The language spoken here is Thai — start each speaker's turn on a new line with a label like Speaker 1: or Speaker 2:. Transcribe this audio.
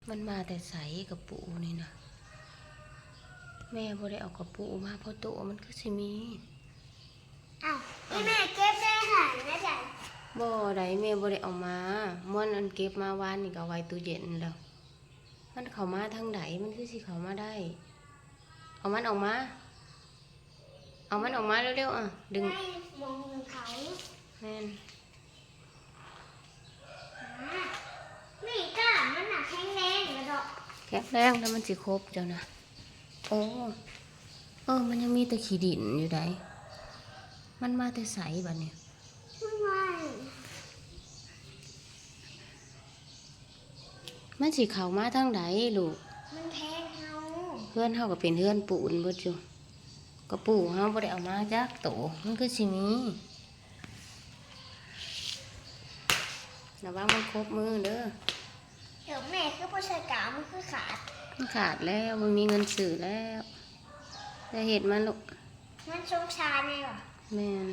Speaker 1: มันมาแต่ใสกับปูนี่นะแม่บ่ได้เอากระปูมาเพราะโตมันคือสิมี
Speaker 2: อ้าวนี่แม่เก็บได้ค่ะแม่จ๋า
Speaker 1: บ่ได้แม่บ่ได้เอามาม่วนอันเก็บมาวานนี่ก็เอาไว้ตู้เย็นแล้วมันเข้ามาทางไหนมันคือสิเข้ามาได้เอามันออกมาเอามันออกมาเร็วๆอ่ะดึง
Speaker 2: ได้มองเขา
Speaker 1: แม่น
Speaker 2: นี่ก้ามันหนักแข็งแรงกระดอก
Speaker 1: แข็งแรงแล้วมันสิครบเจ้านะโอ้มันยังมีแต่ขี้ดินอยู่ไดมันมาแต่ใสบัดนี้มันสิเข้ามาทางไหนลูก
Speaker 2: มันแทงเฮา
Speaker 1: เพื่อนเฮาก็เป็นเพื่อนปูนเบิดอยู่ก็ปูเฮาบ่ได้เอามาจักโตมันคือสิมีระวังมันครบมือเด้อ
Speaker 2: เดี๋ยวแม่คือผู้ชายกามันคือขาด
Speaker 1: มันขาดแล้วมันมีเงินซื้อแล้วแต่เห็ดมันลูก
Speaker 2: มันสงสารเลยเหรอ
Speaker 1: แม่น